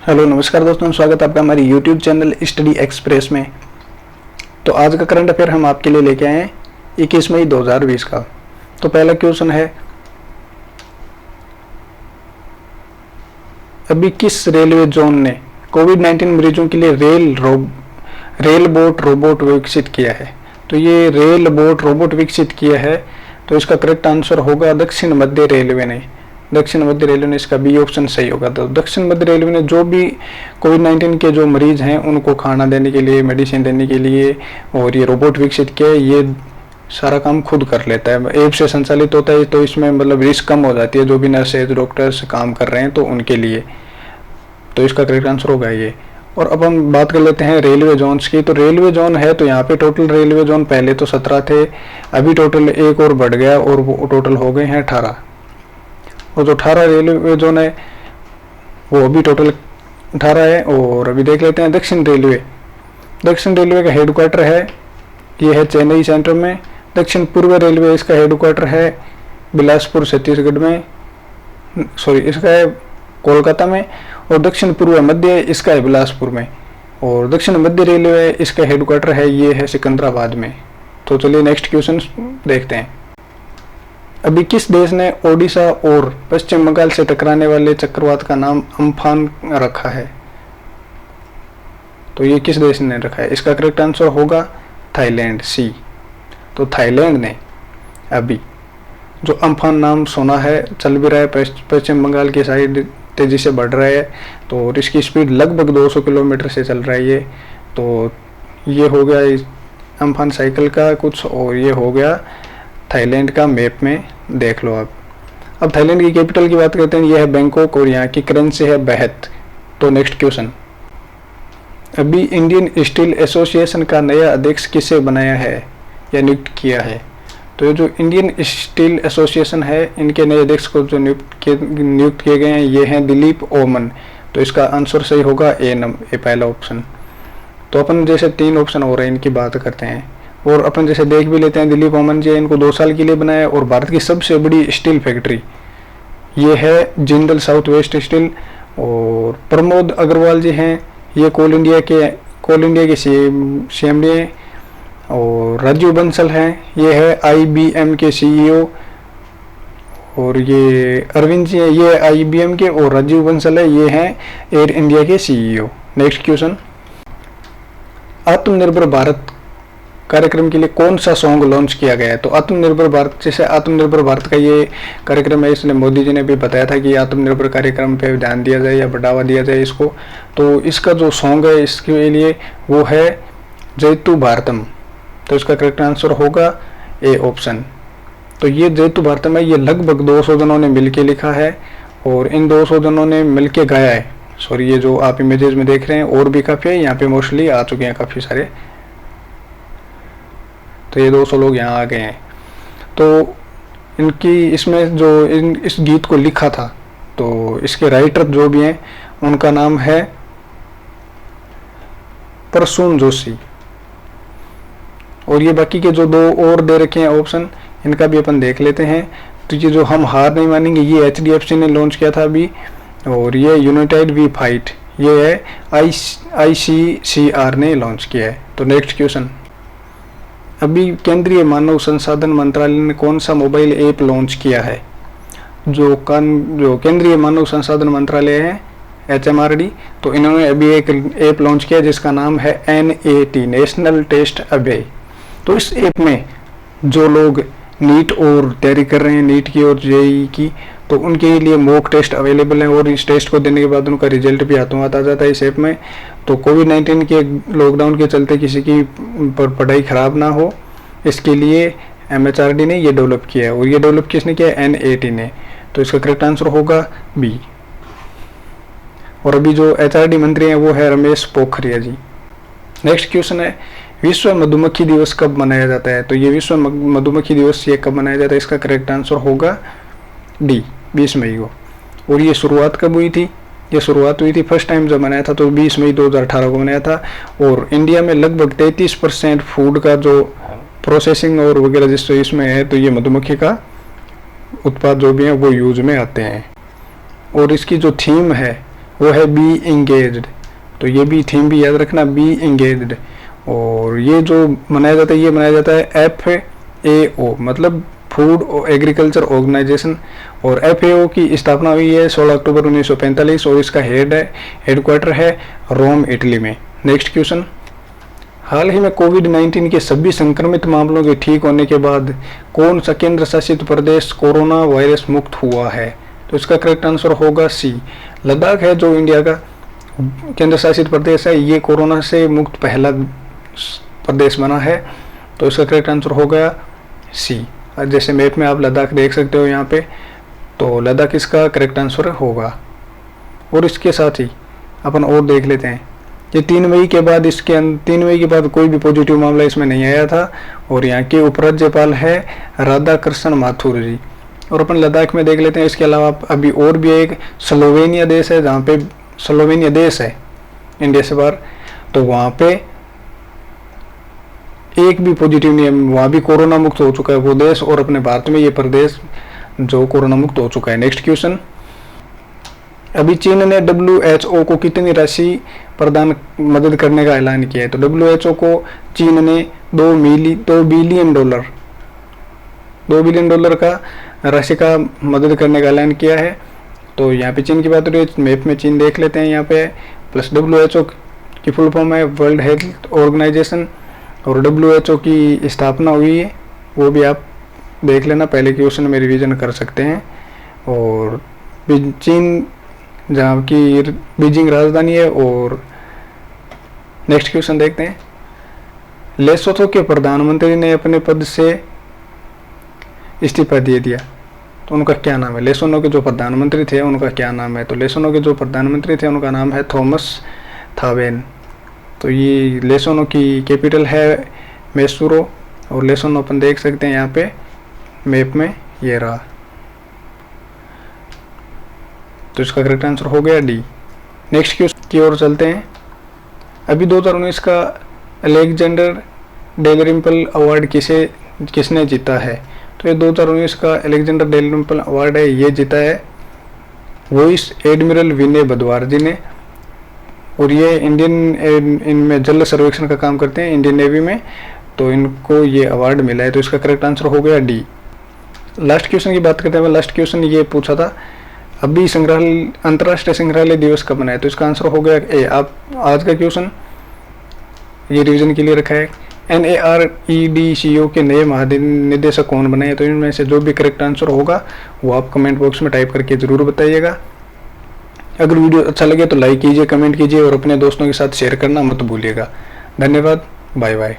Hello नमस्कार दोस्तों, स्वागत है आपका हमारी यूट्यूब चैनल स्टडी एक्सप्रेस में। तो आज का करंट अफेयर हम आपके लिए लेके आए हैं 21 मई 2020 का। तो पहला क्वेश्चन है, अभी किस रेलवे जोन ने कोविड-19 मरीजों के लिए रेल बोट रोबोट विकसित किया है? तो ये रेल बोट रोबोट विकसित किया है, तो इसका करेक्ट आंसर होगा दक्षिण मध्य रेलवे ने। दक्षिण मध्य रेलवे ने, इसका बी ऑप्शन सही होगा। तो दक्षिण मध्य रेलवे ने जो भी कोविड-19 के जो मरीज हैं उनको खाना देने के लिए, मेडिसिन देने के लिए और ये रोबोट विकसित किया है। ये सारा काम खुद कर लेता है, ऐप से संचालित होता है, तो इसमें मतलब रिस्क कम हो जाती है जो भी नर्सेज डॉक्टर्स काम कर रहे हैं तो उनके लिए। तो इसका करेक्ट आंसर होगा ये। और अब हम बात कर लेते हैं रेलवे जोन्स की। तो रेलवे जोन है, तो यहाँ पे टोटल रेलवे जोन पहले तो 17 थे, अभी टोटल एक और बढ़ गया और वो टोटल हो गए हैं 18। और जो 18 रेलवे जोन है वो अभी टोटल 18 है। और अभी देख लेते हैं दक्षिण रेलवे। दक्षिण रेलवे का हेडक्वार्टर है, ये है चेन्नई सेंटर में। दक्षिण पूर्व रेलवे, इसका हेडक्वार्टर है बिलासपुर छत्तीसगढ़ में, सॉरी इसका है कोलकाता में। और दक्षिण पूर्व मध्य इसका है बिलासपुर में। और दक्षिण मध्य रेलवे इसका हेडक्वार्टर है, ये है सिकंदराबाद में। तो चलिए नेक्स्ट क्वेश्चन देखते हैं। अभी किस देश ने ओडिशा और पश्चिम बंगाल से टकराने वाले चक्रवात का नाम अम्फान रखा है? तो ये किस देश ने रखा है? इसका करेक्ट आंसर होगा थाईलैंड, सी। तो थाईलैंड ने अभी जो अम्फान नाम सुना है, चल भी रहा है, पश्चिम बंगाल की साइड तेजी से बढ़ रहा है। तो इसकी स्पीड लगभग 200 किलोमीटर से चल रहा है ये। तो ये हो गया इस अम्फान साइकिल का कुछ, और ये हो गया थाईलैंड का। मैप में देख लो आप। अब थाईलैंड की कैपिटल की बात करते हैं, यह है बैंकॉक और यहाँ की करेंसी है बहत। तो नेक्स्ट क्वेश्चन, अभी इंडियन स्टील एसोसिएशन का नया अध्यक्ष किसे बनाया है या नियुक्त किया है? तो ये जो इंडियन स्टील एसोसिएशन है, इनके नए अध्यक्ष को जो नियुक्त किए गए हैं, ये हैं दिलीप ओमन। तो इसका आंसर सही होगा ए पहला ऑप्शन। तो अपन जैसे 3 ऑप्शन हो रहे हैं, इनकी बात करते हैं और अपन जैसे देख भी लेते हैं। दिलीप ओमन जी, इनको 2 साल के लिए बनाया। और भारत की सबसे बड़ी स्टील फैक्ट्री ये है जिंदल साउथ वेस्ट स्टील। और प्रमोद अग्रवाल जी हैं, ये कोल इंडिया के CMD हैं। और राजीव बंसल हैं, ये है IBM के CEO। और ये अरविंद जी हैं, ये IBM के, और राजीव बंसल है, ये हैं एयर इंडिया के CEO। नेक्स्ट क्वेश्चन, आत्मनिर्भर भारत कार्यक्रम के लिए कौन सा सॉन्ग लॉन्च किया गया है? तो आत्मनिर्भर भारत, जैसे आत्मनिर्भर भारत का ये कार्यक्रम है, इसलिए मोदी जी ने भी बताया था कि आत्मनिर्भर कार्यक्रम पे ध्यान दिया जाए या बढ़ावा दिया जाए इसको। तो इसका जो सॉन्ग है इसके लिए वो है जयतु भारतम। तो इसका करेक्ट आंसर होगा ए ऑप्शन। तो ये जयतु भारतम है, ये लगभग 200 जनों ने मिलके लिखा है और इन 200 जनों ने मिलके गाया है। सॉरी, ये जो आप इमेजेस में देख रहे हैं और भी काफ़ी है, यहाँ पे मोस्टली आ चुके हैं काफ़ी सारे। तो ये 200 लोग यहाँ आ गए हैं। तो इनकी इसमें जो इस गीत को लिखा था, तो इसके राइटर जो भी हैं उनका नाम है प्रसून जोशी। और ये बाकी के जो 2 और दे रखे हैं ऑप्शन, इनका भी अपन देख लेते हैं। तो ये जो हम हार नहीं मानेंगे, ये HDFC ने लॉन्च किया था अभी। और ये यूनाइटेड वी फाइट, ये है ICCR ने लॉन्च किया है। तो नेक्स्ट क्वेश्चन, अभी केंद्रीय मानव संसाधन मंत्रालय ने कौन सा मोबाइल ऐप लॉन्च किया है? जो केंद्रीय मानव संसाधन मंत्रालय है HMRD, तो इन्होंने अभी एक ऐप लॉन्च किया जिसका नाम है NAT, नेशनल टेस्ट अभय। तो इस ऐप में जो लोग नीट और तैयारी कर रहे हैं, नीट की और JEE की, तो उनके लिए मॉक टेस्ट अवेलेबल है। और इस टेस्ट को देने के बाद उनका रिजल्ट भी हाथों हाथ आ जाता है इस ऐप में। तो कोविड-19 के लॉकडाउन के चलते किसी की पढ़ाई खराब ना हो, इसके लिए MHRD ने ये डेवलप किया है। और ये डेवलप किसने किया है? NAT ने। तो इसका करेक्ट आंसर होगा बी। और अभी जो HRD मंत्री हैं वो है रमेश पोखरियाल जी। नेक्स्ट क्वेश्चन है, विश्व मधुमक्खी दिवस कब मनाया जाता है? तो ये विश्व मधुमक्खी दिवस ये कब मनाया जाता है? इसका करेक्ट आंसर होगा डी, 20 मई को। और ये शुरुआत कब हुई थी? ये शुरुआत हुई थी फर्स्ट टाइम जब मनाया था तो 20 मई 2018 को मनाया था। और इंडिया में लगभग 33% फूड का जो प्रोसेसिंग और वगैरह जिस इसमें है, तो ये मधुमक्खी का उत्पाद जो भी है वो यूज में आते हैं। और इसकी जो थीम है वो है बी इंगेज्ड। तो ये भी थीम भी याद रखना, बी इंगेज्ड। और ये जो मनाया जाता है, ये मनाया जाता है FAO, मतलब फूड एग्रीकल्चर ऑर्गेनाइजेशन। और FAO की स्थापना हुई है 16 अक्टूबर 1945 और इसका हेडक्वार्टर है रोम, इटली में। नेक्स्ट क्वेश्चन, हाल ही में कोविड-19 के सभी संक्रमित मामलों के ठीक होने के बाद कौन सा केंद्र शासित प्रदेश कोरोना वायरस मुक्त हुआ है? तो इसका करेक्ट आंसर होगा सी, लद्दाख है जो इंडिया का केंद्र शासित प्रदेश है, ये कोरोना से मुक्त पहला प्रदेश बना है। तो इसका करेक्ट आंसर होगा सी। जैसे मैप में आप लद्दाख देख सकते हो यहाँ पे, तो लद्दाख इसका करेक्ट आंसर होगा। और इसके साथ ही अपन और देख लेते हैं, ये 3 मई के बाद 3 मई के बाद कोई भी पॉजिटिव मामला इसमें नहीं आया था। और यहाँ के उपराज्यपाल है राधा कृष्ण माथुर जी। और अपन लद्दाख में देख लेते हैं। इसके अलावा अभी और भी एक स्लोवेनिया देश है, जहाँ पे स्लोवेनिया देश है इंडिया से बाहर, तो वहाँ पे एक भी पॉजिटिव नहीं है, वहाँ भी कोरोना मुक्त हो चुका है वो देश। और अपने भारत में ये प्रदेश जो कोरोना मुक्त हो चुका है। नेक्स्ट क्वेश्चन, अभी चीन ने WHO को कितनी राशि प्रदान मदद करने का ऐलान किया है? तो WHO को चीन ने $2 बिलियन का राशि का मदद करने का ऐलान किया है। तो यहाँ पे चीन की बात हो रही है, मैप में चीन देख लेते हैं यहाँ पे। प्लस WHO की फुल फॉर्म है वर्ल्ड हेल्थ ऑर्गेनाइजेशन। और WHO की स्थापना हुई है, वो भी आप देख लेना, पहले क्वेश्चन में रिवीजन कर सकते हैं। और चीन जहाँ की बीजिंग राजधानी है। और नेक्स्ट क्वेश्चन देखते हैं, लेसोथो के प्रधानमंत्री ने अपने पद से इस्तीफा दे दिया, तो उनका क्या नाम है? लेसोथो के जो प्रधानमंत्री थे उनका क्या नाम है? तो लेसोथो के जो प्रधानमंत्री थे उनका नाम है थॉमस थावेन। तो ये लेसोथो की कैपिटल है मैसूरो। और लेसोथो अपन देख सकते हैं यहाँ पे मैप में, ये रहा। तो इसका करेक्ट आंसर हो गया डी। नेक्स्ट क्वेश्चन की ओर चलते हैं। अभी 2019 का अलेक्जेंडर डेलरिम्पल अवार्ड किसने जीता है? तो ये 2019 का अलेक्जेंडर डेलरिम्पल अवार्ड है, ये जीता है वॉइस एडमिरल विनय बदवार जी ने। और ये इनमें जल सर्वेक्षण का काम करते हैं इंडियन नेवी में, तो इनको ये अवार्ड मिला है। तो इसका करेक्ट आंसर हो गया डी। लास्ट क्वेश्चन की बात करते हैं। लास्ट क्वेश्चन ये पूछा था, अभी अंतर्राष्ट्रीय संग्रहालय दिवस कब मनाया? तो इसका आंसर हो गया ए। आप आज का क्वेश्चन ये रिवीजन के लिए रखा है, NAREDCO के नए महानिदेशक कौन बने? तो इनमें से जो भी करेक्ट आंसर होगा वो आप कमेंट बॉक्स में टाइप करके ज़रूर बताइएगा। अगर वीडियो अच्छा लगे तो लाइक कीजिए, कमेंट कीजिए और अपने दोस्तों के साथ शेयर करना मत भूलिएगा। धन्यवाद, बाय बाय।